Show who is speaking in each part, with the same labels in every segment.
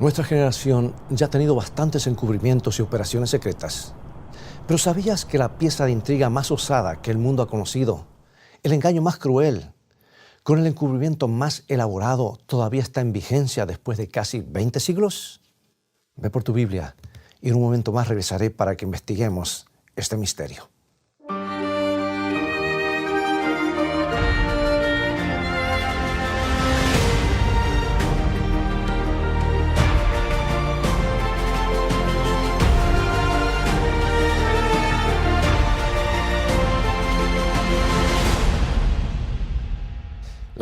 Speaker 1: Nuestra generación ya ha tenido bastantes encubrimientos y operaciones secretas. Pero ¿sabías que la pieza de intriga más osada que el mundo ha conocido, el engaño más cruel, con el encubrimiento más elaborado, todavía está en vigencia después de casi 20 siglos? Ve por tu Biblia y en un momento más regresaré para que investiguemos este misterio.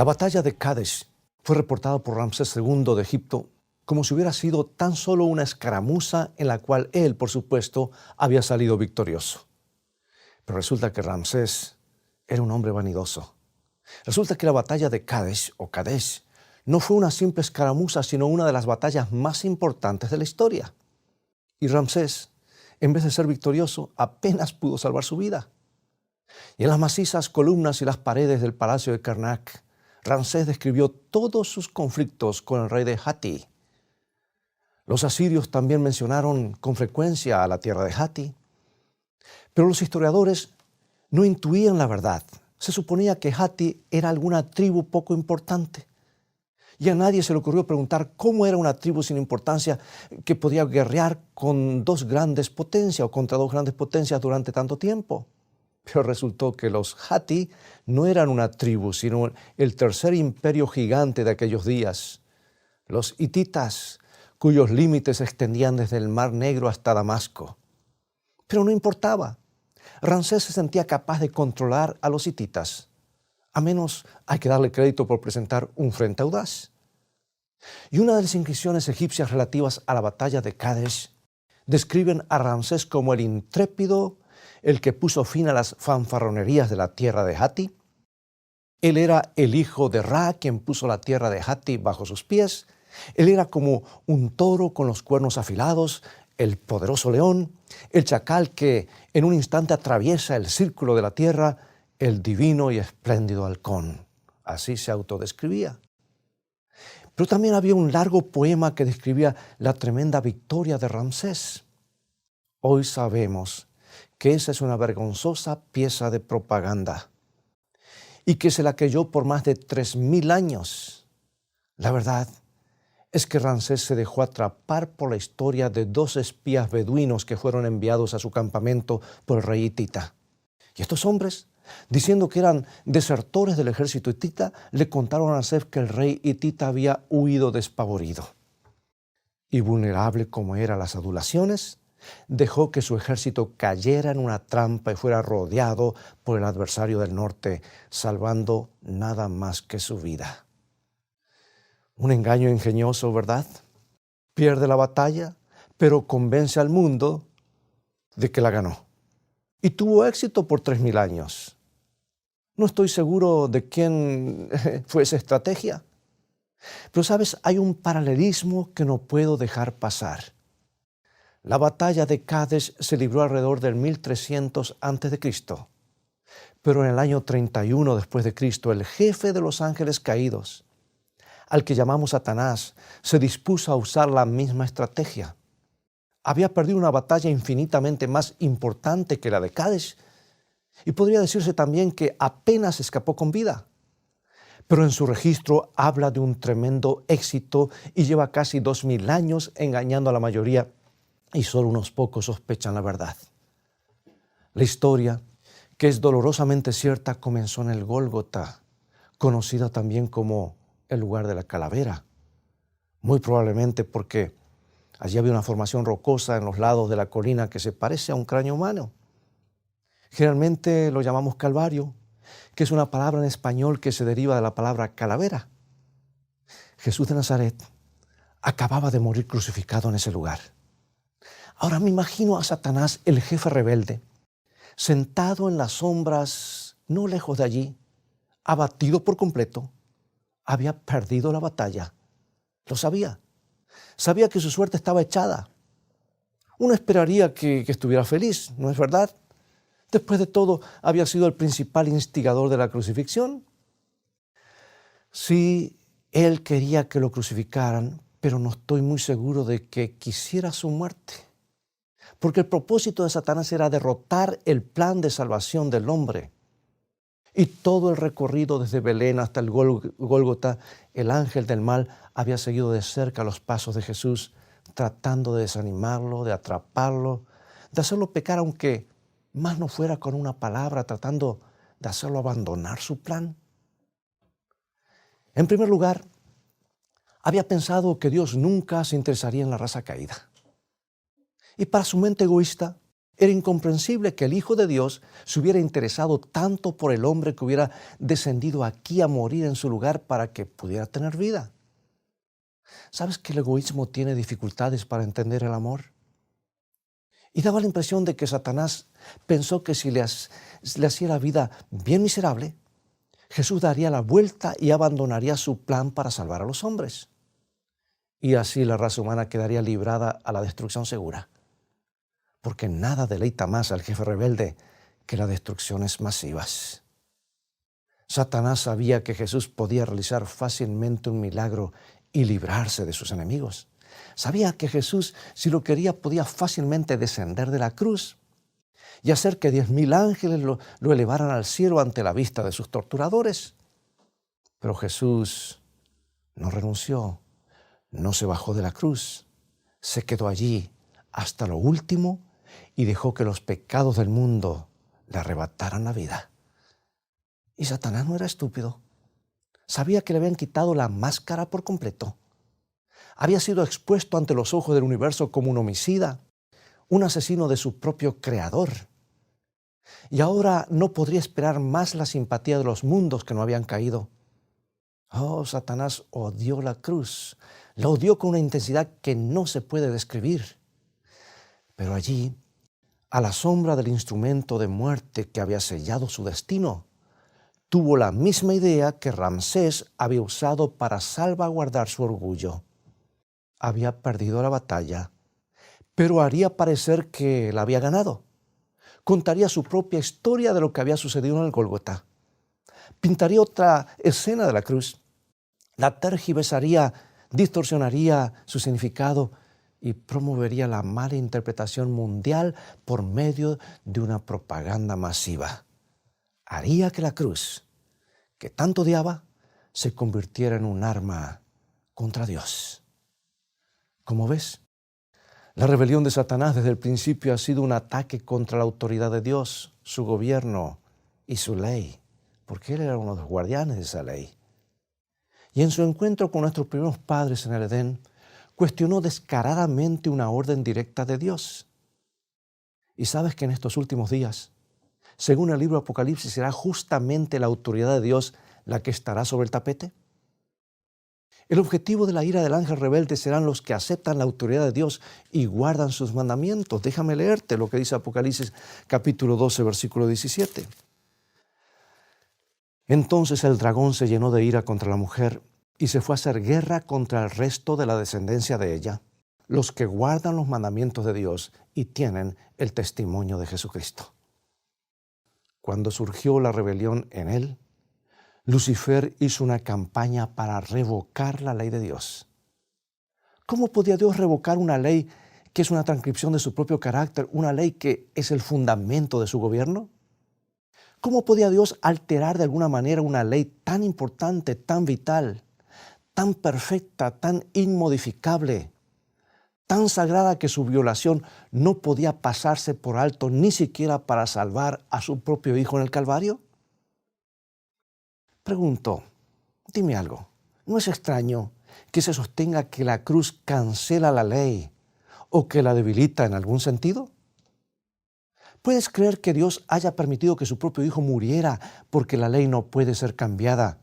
Speaker 1: La batalla de Kadesh fue reportada por Ramsés II de Egipto como si hubiera sido tan solo una escaramuza en la cual él, por supuesto, había salido victorioso. Pero resulta que Ramsés era un hombre vanidoso. Resulta que la batalla de Kadesh o Kadesh no fue una simple escaramuza, sino una de las batallas más importantes de la historia. Y Ramsés, en vez de ser victorioso, apenas pudo salvar su vida. Y en las macizas columnas y las paredes del palacio de Karnak, Ramsés describió todos sus conflictos con el rey de Hatti. Los asirios también mencionaron con frecuencia a la tierra de Hatti. Pero los historiadores no intuían la verdad. Se suponía que Hatti era alguna tribu poco importante. Y a nadie se le ocurrió preguntar cómo era una tribu sin importancia que podía guerrear con dos grandes potencias o contra dos grandes potencias durante tanto tiempo. Pero resultó que los Hatti no eran una tribu, sino el tercer imperio gigante de aquellos días. Los hititas, cuyos límites se extendían desde el Mar Negro hasta Damasco. Pero no importaba. Ramsés se sentía capaz de controlar a los hititas. A menos hay que darle crédito por presentar un frente audaz. Y una de las inscripciones egipcias relativas a la batalla de Kadesh describen a Ramsés como el intrépido, el que puso fin a las fanfarronerías de la tierra de Hatti. Él era el hijo de Ra, quien puso la tierra de Hatti bajo sus pies. Él era como un toro con los cuernos afilados, el poderoso león, el chacal que en un instante atraviesa el círculo de la tierra, el divino y espléndido halcón. Así se autodescribía. Pero también había un largo poema que describía la tremenda victoria de Ramsés. Hoy sabemos que esa es una vergonzosa pieza de propaganda y que se la creyó por más de 3000 años. La verdad es que Ramsés se dejó atrapar por la historia de dos espías beduinos que fueron enviados a su campamento por el rey hitita. Y estos hombres, diciendo que eran desertores del ejército hitita, le contaron a Ramsés que el rey hitita había huido despavorido. Y vulnerable como era a las adulaciones, dejó que su ejército cayera en una trampa y fuera rodeado por el adversario del norte, salvando nada más que su vida. Un engaño ingenioso, ¿verdad? Pierde la batalla, pero convence al mundo de que la ganó. Y tuvo éxito por 3000 años. No estoy seguro de quién fue esa estrategia. Pero, ¿sabes? Hay un paralelismo que no puedo dejar pasar. La batalla de Kadesh se libró alrededor del 1300 a.C., pero en el año 31 después de Cristo, el jefe de los ángeles caídos, al que llamamos Satanás, se dispuso a usar la misma estrategia. Había perdido una batalla infinitamente más importante que la de Kadesh, y podría decirse también que apenas escapó con vida. Pero en su registro habla de un tremendo éxito y lleva casi 2000 años engañando a la mayoría, y solo unos pocos sospechan la verdad. La historia, que es dolorosamente cierta, comenzó en el Gólgota, conocida también como el lugar de la calavera. Muy probablemente porque allí había una formación rocosa en los lados de la colina que se parece a un cráneo humano. Generalmente lo llamamos Calvario, que es una palabra en español que se deriva de la palabra calavera. Jesús de Nazaret acababa de morir crucificado en ese lugar. Ahora me imagino a Satanás, el jefe rebelde, sentado en las sombras, no lejos de allí, abatido por completo. Había perdido la batalla. Lo sabía. Sabía que su suerte estaba echada. Uno esperaría que estuviera feliz, ¿no es verdad? Después de todo, había sido el principal instigador de la crucifixión. Sí, él quería que lo crucificaran pero no estoy muy seguro de que quisiera su muerte. Porque el propósito de Satanás era derrotar el plan de salvación del hombre. Y todo el recorrido desde Belén hasta el Gólgota, el ángel del mal había seguido de cerca los pasos de Jesús, tratando de desanimarlo, de atraparlo, de hacerlo pecar, aunque más no fuera con una palabra, tratando de hacerlo abandonar su plan. En primer lugar, había pensado que Dios nunca se interesaría en la raza caída. Y para su mente egoísta, era incomprensible que el Hijo de Dios se hubiera interesado tanto por el hombre que hubiera descendido aquí a morir en su lugar para que pudiera tener vida. ¿Sabes que el egoísmo tiene dificultades para entender el amor? Y daba la impresión de que Satanás pensó que si le hacía la vida bien miserable, Jesús daría la vuelta y abandonaría su plan para salvar a los hombres. Y así la raza humana quedaría librada a la destrucción segura. Porque nada deleita más al jefe rebelde que las destrucciones masivas. Satanás sabía que Jesús podía realizar fácilmente un milagro y librarse de sus enemigos. Sabía que Jesús, si lo quería, podía fácilmente descender de la cruz y hacer que 10,000 ángeles lo elevaran al cielo ante la vista de sus torturadores. Pero Jesús no renunció, no se bajó de la cruz, se quedó allí hasta lo último y dejó que los pecados del mundo le arrebataran la vida. Y Satanás no era estúpido. Sabía que le habían quitado la máscara por completo. Había sido expuesto ante los ojos del universo como un homicida, un asesino de su propio creador. Y ahora no podría esperar más la simpatía de los mundos que no habían caído. Oh, Satanás odió la cruz. La odió con una intensidad que no se puede describir. Pero allí, a la sombra del instrumento de muerte que había sellado su destino, tuvo la misma idea que Ramsés había usado para salvaguardar su orgullo. Había perdido la batalla, pero haría parecer que la había ganado. Contaría su propia historia de lo que había sucedido en el Gólgota. Pintaría otra escena de la cruz. La tergiversaría, distorsionaría su significado y promovería la mala interpretación mundial por medio de una propaganda masiva. Haría que la cruz, que tanto odiaba, se convirtiera en un arma contra Dios. Como ves, la rebelión de Satanás desde el principio ha sido un ataque contra la autoridad de Dios, su gobierno y su ley, porque Él era uno de los guardianes de esa ley. Y en su encuentro con nuestros primeros padres en el Edén, cuestionó descaradamente una orden directa de Dios. Y sabes que en estos últimos días, según el libro de Apocalipsis, será justamente la autoridad de Dios la que estará sobre el tapete. El objetivo de la ira del ángel rebelde serán los que aceptan la autoridad de Dios y guardan sus mandamientos. Déjame leerte lo que dice Apocalipsis capítulo 12, versículo 17. Entonces el dragón se llenó de ira contra la mujer y se fue a hacer guerra contra el resto de la descendencia de ella, los que guardan los mandamientos de Dios y tienen el testimonio de Jesucristo. Cuando surgió la rebelión en él, Lucifer hizo una campaña para revocar la ley de Dios. ¿Cómo podía Dios revocar una ley que es una transcripción de su propio carácter, una ley que es el fundamento de su gobierno? ¿Cómo podía Dios alterar de alguna manera una ley tan importante, tan vital, tan perfecta, tan inmodificable, tan sagrada que su violación no podía pasarse por alto ni siquiera para salvar a su propio Hijo en el Calvario? Pregunto, dime algo, ¿no es extraño que se sostenga que la cruz cancela la ley o que la debilita en algún sentido? ¿Puedes creer que Dios haya permitido que su propio Hijo muriera porque la ley no puede ser cambiada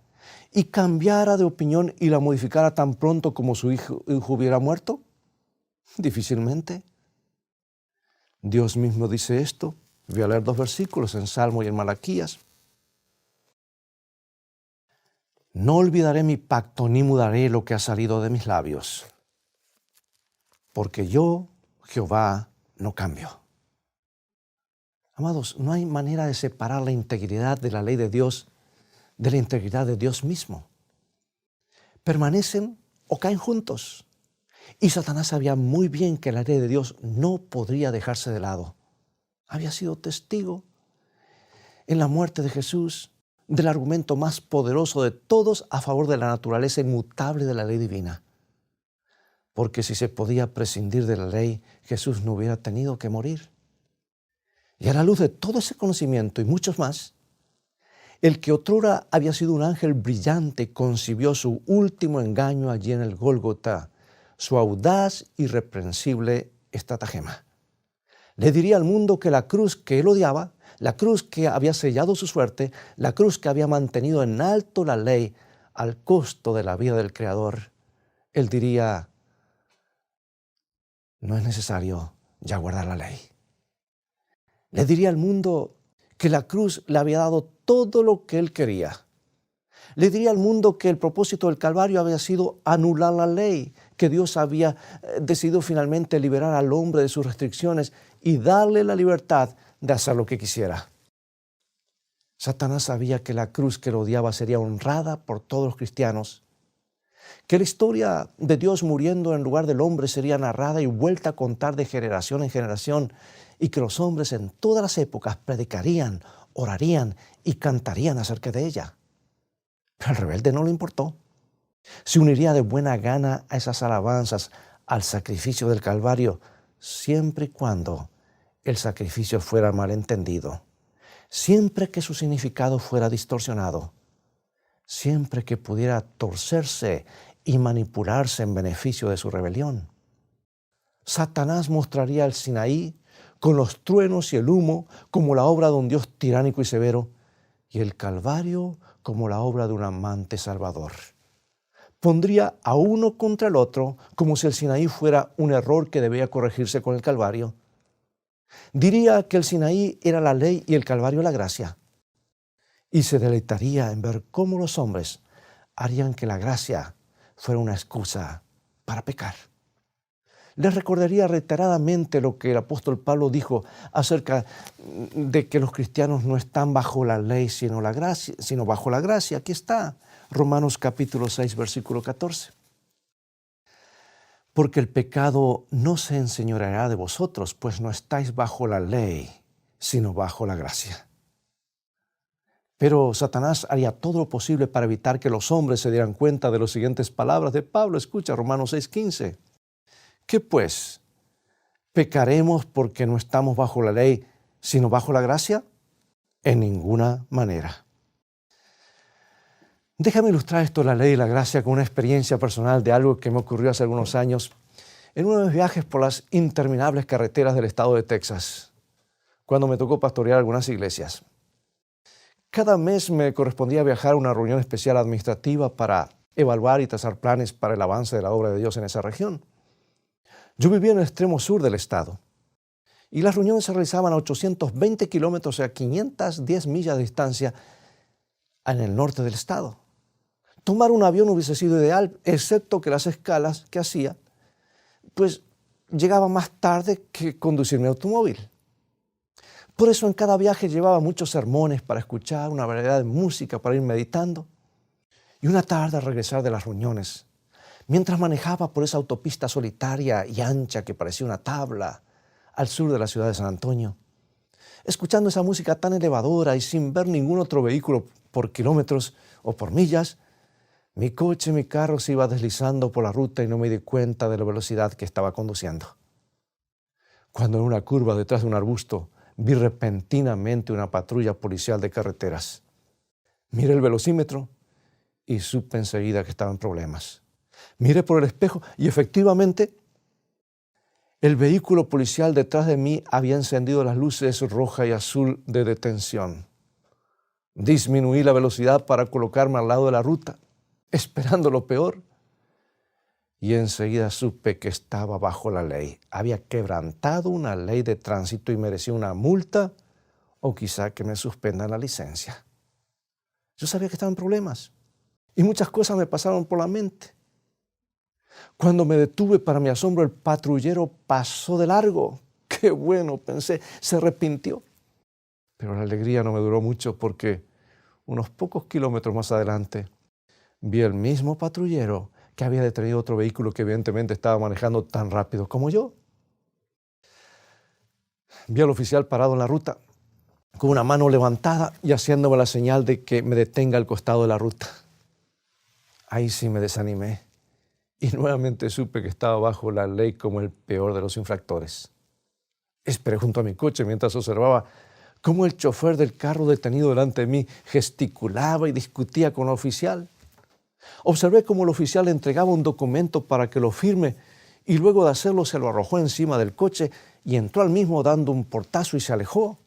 Speaker 1: y cambiara de opinión y la modificara tan pronto como su hijo hubiera muerto? Difícilmente. Dios mismo dice esto. Voy a leer 2 versículos en Salmo y en Malaquías. No olvidaré mi pacto ni mudaré lo que ha salido de mis labios, porque yo, Jehová, no cambio. Amados, no hay manera de separar la integridad de la ley de Dios de la integridad de Dios mismo. Permanecen o caen juntos. Y Satanás sabía muy bien que la ley de Dios no podría dejarse de lado. Había sido testigo en la muerte de Jesús del argumento más poderoso de todos a favor de la naturaleza inmutable de la ley divina. Porque si se podía prescindir de la ley, Jesús no hubiera tenido que morir. Y a la luz de todo ese conocimiento y muchos más, el que otrora había sido un ángel brillante concibió su último engaño allí en el Gólgota, su audaz y irreprensible estratagema. Le diría al mundo que la cruz que él odiaba, la cruz que había sellado su suerte, la cruz que había mantenido en alto la ley al costo de la vida del Creador, él diría: no es necesario ya guardar la ley. Le diría al mundo que la cruz le había dado todo lo que él quería. Le diría al mundo que el propósito del Calvario había sido anular la ley, que Dios había decidido finalmente liberar al hombre de sus restricciones y darle la libertad de hacer lo que quisiera. Satanás sabía que la cruz que lo odiaba sería honrada por todos los cristianos, que la historia de Dios muriendo en lugar del hombre sería narrada y vuelta a contar de generación en generación, y que los hombres en todas las épocas predicarían, orarían y cantarían acerca de ella. Pero al rebelde no le importó. Se uniría de buena gana a esas alabanzas al sacrificio del Calvario, siempre y cuando el sacrificio fuera malentendido, siempre que su significado fuera distorsionado, siempre que pudiera torcerse y manipularse en beneficio de su rebelión. Satanás mostraría el Sinaí con los truenos y el humo como la obra de un Dios tiránico y severo, y el Calvario como la obra de un amante salvador. Pondría a uno contra el otro como si el Sinaí fuera un error que debía corregirse con el Calvario. Diría que el Sinaí era la ley y el Calvario la gracia. Y se deleitaría en ver cómo los hombres harían que la gracia fuera una excusa para pecar. Les recordaría reiteradamente lo que el apóstol Pablo dijo acerca de que los cristianos no están bajo la ley, sino bajo la gracia. Aquí está, Romanos capítulo 6, versículo 14. Porque el pecado no se enseñoreará de vosotros, pues no estáis bajo la ley, sino bajo la gracia. Pero Satanás haría todo lo posible para evitar que los hombres se dieran cuenta de las siguientes palabras de Pablo. Escucha, Romanos 6:15. ¿Qué pues? ¿Pecaremos porque no estamos bajo la ley, sino bajo la gracia? En ninguna manera. Déjame ilustrar esto de la ley y la gracia con una experiencia personal de algo que me ocurrió hace algunos años en uno de mis viajes por las interminables carreteras del estado de Texas, cuando me tocó pastorear algunas iglesias. Cada mes me correspondía viajar a una reunión especial administrativa para evaluar y trazar planes para el avance de la obra de Dios en esa región. Yo vivía en el extremo sur del estado y las reuniones se realizaban a 820 kilómetros, o sea, 510 millas de distancia en el norte del estado. Tomar un avión hubiese sido ideal, excepto que las escalas que hacía, pues llegaba más tarde que conducir mi automóvil. Por eso en cada viaje llevaba muchos sermones para escuchar, una variedad de música para ir meditando. Y una tarde al regresar de las reuniones, mientras manejaba por esa autopista solitaria y ancha que parecía una tabla al sur de la ciudad de San Antonio, escuchando esa música tan elevadora y sin ver ningún otro vehículo por kilómetros o por millas, mi carro se iba deslizando por la ruta y no me di cuenta de la velocidad que estaba conduciendo. Cuando en una curva detrás de un arbusto vi repentinamente una patrulla policial de carreteras. Miré el velocímetro y supe enseguida que estaba en problemas. Miré por el espejo y efectivamente el vehículo policial detrás de mí había encendido las luces roja y azul de detención. Disminuí la velocidad para colocarme al lado de la ruta, esperando lo peor. Y enseguida supe que estaba bajo la ley. Había quebrantado una ley de tránsito y merecía una multa o quizá que me suspendan la licencia. Yo sabía que estaba en problemas y muchas cosas me pasaron por la mente. Cuando me detuve, para mi asombro, el patrullero pasó de largo. ¡Qué bueno!, pensé, se arrepintió. Pero la alegría no me duró mucho porque unos pocos kilómetros más adelante vi el mismo patrullero que había detenido otro vehículo que evidentemente estaba manejando tan rápido como yo. Vi al oficial parado en la ruta, con una mano levantada y haciéndome la señal de que me detenga al costado de la ruta. Ahí sí me desanimé y nuevamente supe que estaba bajo la ley como el peor de los infractores. Esperé junto a mi coche mientras observaba cómo el chofer del carro detenido delante de mí gesticulaba y discutía con el oficial. Observé cómo el oficial le entregaba un documento para que lo firme y luego de hacerlo se lo arrojó encima del coche y entró al mismo dando un portazo y se alejó.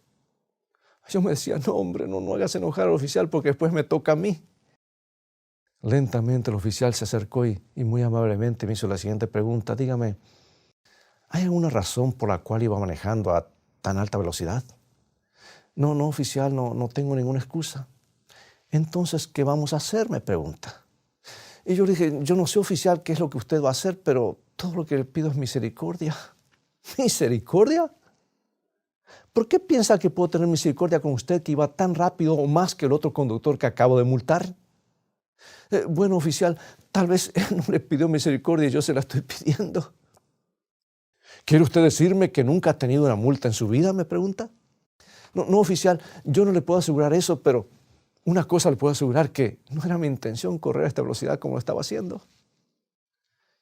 Speaker 1: Yo me decía, no hombre, no hagas enojar al oficial porque después me toca a mí. Lentamente el oficial se acercó y muy amablemente me hizo la siguiente pregunta. Dígame, ¿hay alguna razón por la cual iba manejando a tan alta velocidad? No, oficial, no tengo ninguna excusa. Entonces, ¿qué vamos a hacer?, me pregunta. Y yo le dije, yo no sé, oficial, qué es lo que usted va a hacer, pero todo lo que le pido es misericordia. ¿Misericordia? ¿Por qué piensa que puedo tener misericordia con usted que iba tan rápido o más que el otro conductor que acabo de multar? Bueno, oficial, tal vez él no le pidió misericordia y yo se la estoy pidiendo. ¿Quiere usted decirme que nunca ha tenido una multa en su vida?, me pregunta. No, oficial, yo no le puedo asegurar eso, pero una cosa le puedo asegurar, que no era mi intención correr a esta velocidad como lo estaba haciendo.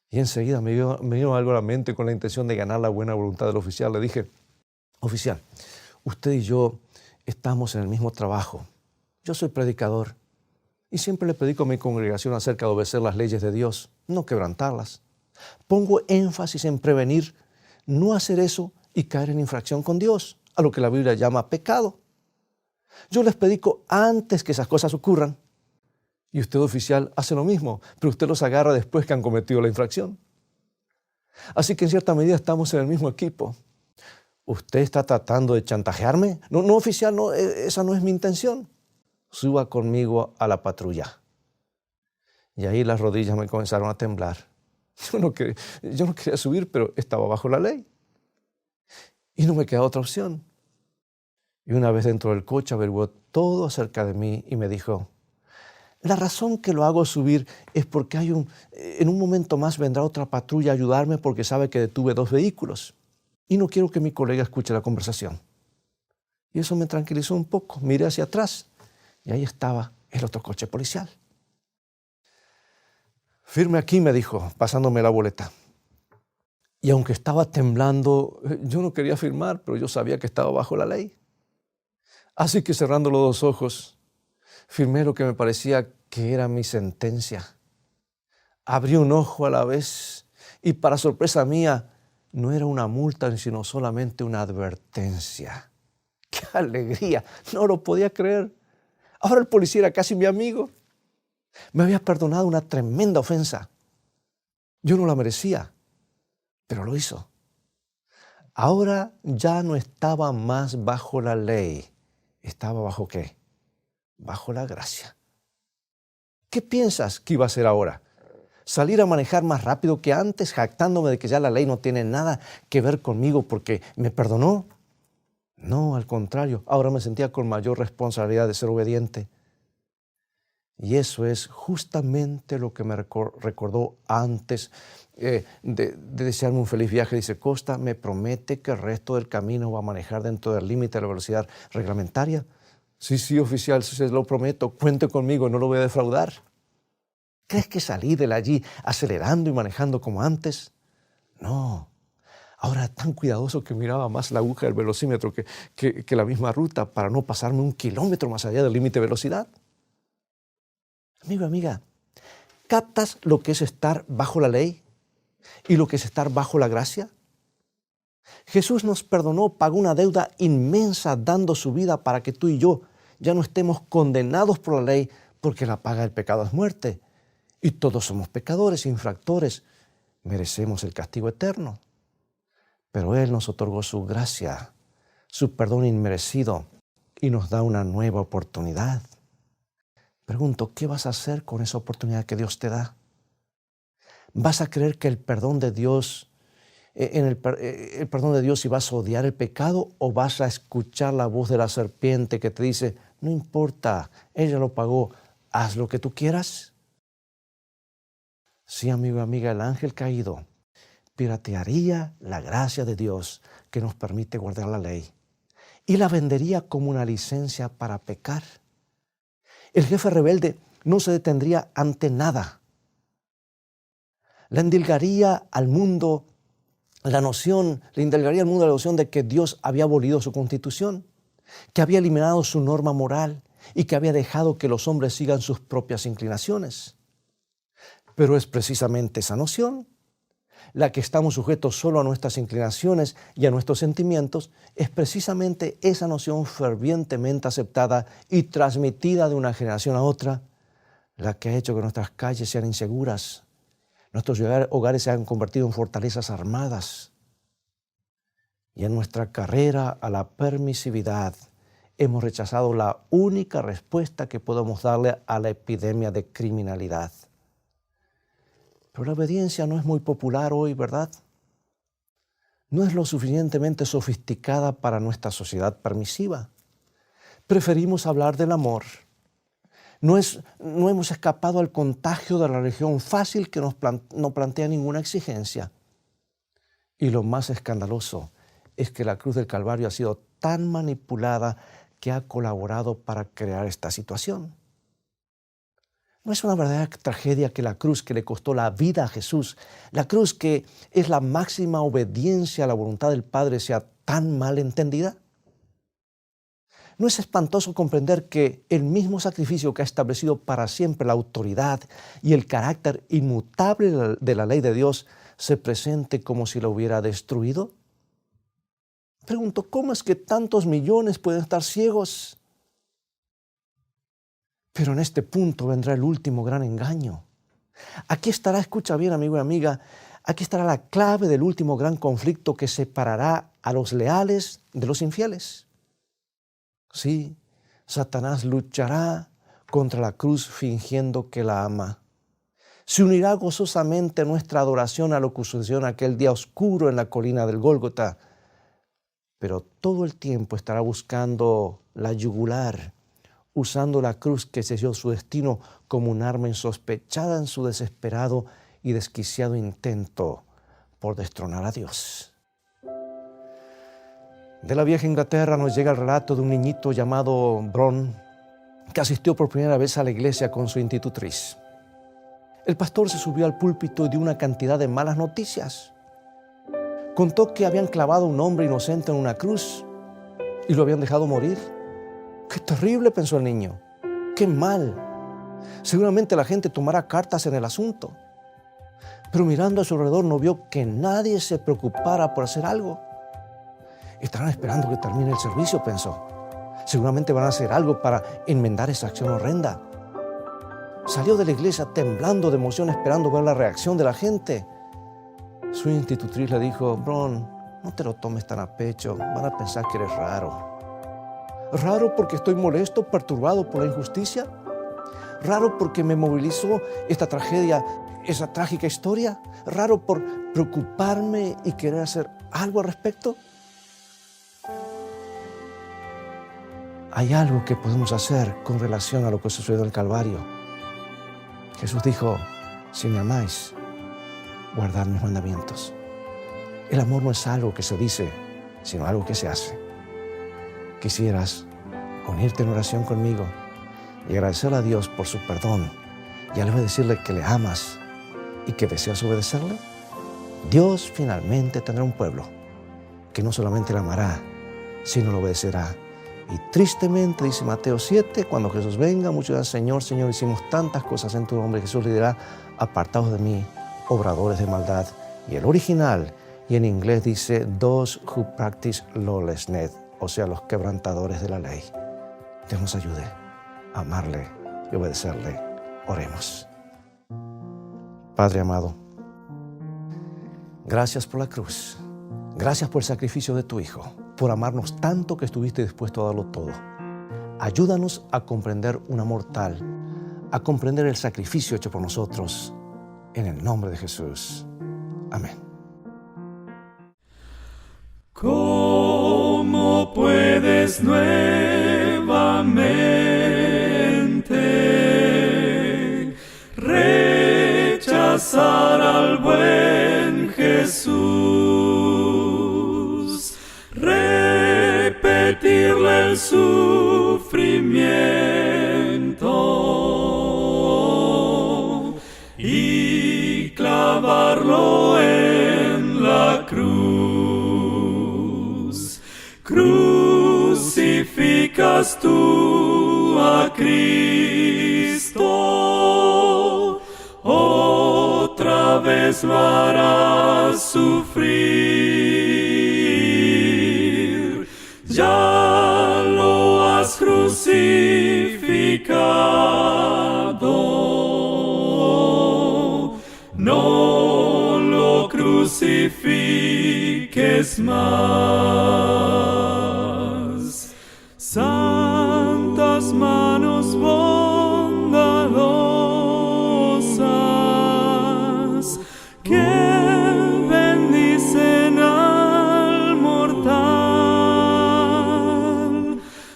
Speaker 1: Y enseguida me vino algo a la mente con la intención de ganar la buena voluntad del oficial. Le dije, oficial, usted y yo estamos en el mismo trabajo. Yo soy predicador y siempre le predico a mi congregación acerca de obedecer las leyes de Dios, no quebrantarlas. Pongo énfasis en prevenir, no hacer eso y caer en infracción con Dios, a lo que la Biblia llama pecado. Yo les predico antes que esas cosas ocurran. Y usted, oficial, hace lo mismo, pero usted los agarra después que han cometido la infracción. Así que en cierta medida estamos en el mismo equipo. ¿Usted está tratando de chantajearme? No, oficial, no, esa no es mi intención. Suba conmigo a la patrulla. Y ahí las rodillas me comenzaron a temblar. Yo no quería subir, pero estaba bajo la ley. Y no me quedaba otra opción. Y una vez dentro del coche averiguó todo acerca de mí y me dijo, la razón que lo hago subir es porque en un momento más vendrá otra patrulla a ayudarme porque sabe que detuve 2 vehículos. Y no quiero que mi colega escuche la conversación. Y eso me tranquilizó un poco. Miré hacia atrás y ahí estaba el otro coche policial. Firme aquí, me dijo, pasándome la boleta. Y aunque estaba temblando, yo no quería firmar, pero yo sabía que estaba bajo la ley. Así que cerrando los 2 ojos, firmé lo que me parecía que era mi sentencia. Abrí un ojo a la vez y para sorpresa mía, no era una multa, sino solamente una advertencia. ¡Qué alegría! No lo podía creer. Ahora el policía era casi mi amigo. Me había perdonado una tremenda ofensa. Yo no la merecía, pero lo hizo. Ahora ya no estaba más bajo la ley. ¿Estaba bajo qué? Bajo la gracia. ¿Qué piensas que iba a hacer ahora? ¿Salir a manejar más rápido que antes, jactándome de que ya la ley no tiene nada que ver conmigo porque me perdonó? No, al contrario, ahora me sentía con mayor responsabilidad de ser obediente. Y eso es justamente lo que me recordó antes de desearme un feliz viaje. Dice, Costa, ¿me promete que el resto del camino va a manejar dentro del límite de la velocidad reglamentaria? Sí, oficial, se lo prometo, cuente conmigo, no lo voy a defraudar. ¿Crees que salí de allí acelerando y manejando como antes? No. Ahora tan cuidadoso que miraba más la aguja del velocímetro que la misma ruta para no pasarme 1 kilómetro más allá del límite de velocidad. Amigo, amiga, ¿captas lo que es estar bajo la ley y lo que es estar bajo la gracia? Jesús nos perdonó, pagó una deuda inmensa dando su vida para que tú y yo ya no estemos condenados por la ley, porque la paga del pecado es muerte. Y todos somos pecadores, infractores, merecemos el castigo eterno. Pero Él nos otorgó su gracia, su perdón inmerecido y nos da una nueva oportunidad. Pregunto, ¿qué vas a hacer con esa oportunidad que Dios te da? ¿Vas a creer que el perdón de Dios, el perdón de Dios y vas a odiar el pecado, o vas a escuchar la voz de la serpiente que te dice, no importa, ella lo pagó, haz lo que tú quieras? Sí, amigo y amiga, el ángel caído piratearía la gracia de Dios que nos permite guardar la ley y la vendería como una licencia para pecar. El jefe rebelde no se detendría ante nada. Le indulgaría al mundo la noción de que Dios había abolido su constitución, que había eliminado su norma moral y que había dejado que los hombres sigan sus propias inclinaciones. Pero es precisamente esa noción, la que estamos sujetos solo a nuestras inclinaciones y a nuestros sentimientos, es precisamente esa noción fervientemente aceptada y transmitida de una generación a otra, la que ha hecho que nuestras calles sean inseguras, nuestros hogares se han convertido en fortalezas armadas. Y en nuestra carrera a la permisividad hemos rechazado la única respuesta que podemos darle a la epidemia de criminalidad. Pero la obediencia no es muy popular hoy, ¿verdad? No es lo suficientemente sofisticada para nuestra sociedad permisiva. Preferimos hablar del amor. No hemos escapado al contagio de la religión fácil que no plantea ninguna exigencia. Y lo más escandaloso es que la cruz del Calvario ha sido tan manipulada que ha colaborado para crear esta situación. No es una verdadera tragedia que la cruz que le costó la vida a Jesús, la cruz que es la máxima obediencia a la voluntad del Padre, sea tan mal entendida. ¿No es espantoso comprender que el mismo sacrificio que ha establecido para siempre la autoridad y el carácter inmutable de la ley de Dios se presente como si la hubiera destruido? Pregunto, ¿cómo es que tantos millones pueden estar ciegos? Pero en este punto vendrá el último gran engaño. Aquí estará, escucha bien, amigo y amiga, aquí estará la clave del último gran conflicto que separará a los leales de los infieles. Sí, Satanás luchará contra la cruz fingiendo que la ama. Se unirá gozosamente nuestra adoración a lo que sucedió en aquel día oscuro en la colina del Gólgota, pero todo el tiempo estará buscando la yugular, usando la cruz que selló su destino como un arma insospechada en su desesperado y desquiciado intento por destronar a Dios. De la vieja Inglaterra nos llega el relato de un niñito llamado Bron, que asistió por primera vez a la iglesia con su institutriz. El pastor se subió al púlpito y dio una cantidad de malas noticias. Contó que habían clavado a un hombre inocente en una cruz y lo habían dejado morir. ¡Qué terrible!, pensó el niño. ¡Qué mal! Seguramente la gente tomará cartas en el asunto. Pero mirando a su alrededor no vio que nadie se preocupara por hacer algo. Estarán esperando que termine el servicio, pensó. Seguramente van a hacer algo para enmendar esa acción horrenda. Salió de la iglesia temblando de emoción, esperando ver la reacción de la gente. Su institutriz le dijo: Bron, no te lo tomes tan a pecho, van a pensar que eres raro. ¿Raro porque estoy molesto, perturbado por la injusticia? ¿Raro porque me movilizó esta tragedia, esa trágica historia? ¿Raro por preocuparme y querer hacer algo al respecto? Hay algo que podemos hacer con relación a lo que sucedió en el Calvario. Jesús dijo: si me amáis, guardad mis mandamientos. El amor no es algo que se dice, sino algo que se hace. ¿Quisieras unirte en oración conmigo y agradecerle a Dios por su perdón y a la vez decirle que le amas y que deseas obedecerle? Dios finalmente tendrá un pueblo que no solamente le amará, sino lo obedecerá. Y tristemente, dice Mateo 7, cuando Jesús venga, muchos dirán: Señor, Señor, hicimos tantas cosas en tu nombre. Jesús le dirá: apartados de mí, obradores de maldad. Y el original, y en inglés dice: those who practice lawlessness, o sea, los quebrantadores de la ley. Dios nos ayude a amarle y obedecerle. Oremos. Padre amado, gracias por la cruz. Gracias por el sacrificio de tu Hijo, por amarnos tanto que estuviste dispuesto a darlo todo. Ayúdanos a comprender un amor tal, a comprender el sacrificio hecho por nosotros. En el nombre de Jesús. Amén.
Speaker 2: ¿Cómo puedes nuevamente rechazar abrazar al buen Jesús, repetirle el sufrimiento y clavarlo en la cruz. Crucificas tú a Cristo, otra vez lo harás sufrir. Ya lo has crucificado, no lo crucifiques más. Santas manos bondadosas que bendicen al mortal.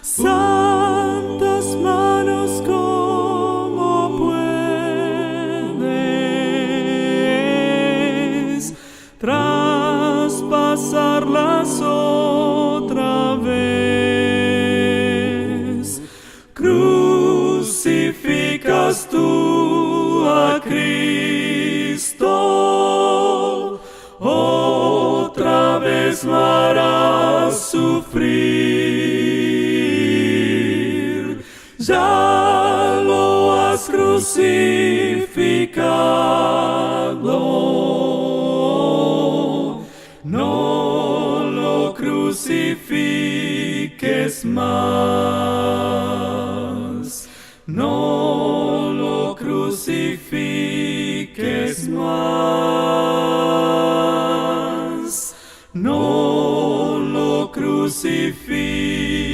Speaker 2: Santas manos, ¿cómo puedes traspasarlas otra vez? Crucificas tú a Cristo, otra vez lo harás sufrir. Ya lo has crucificado, no lo crucifiques más. No lo crucifiques más. No lo crucifiques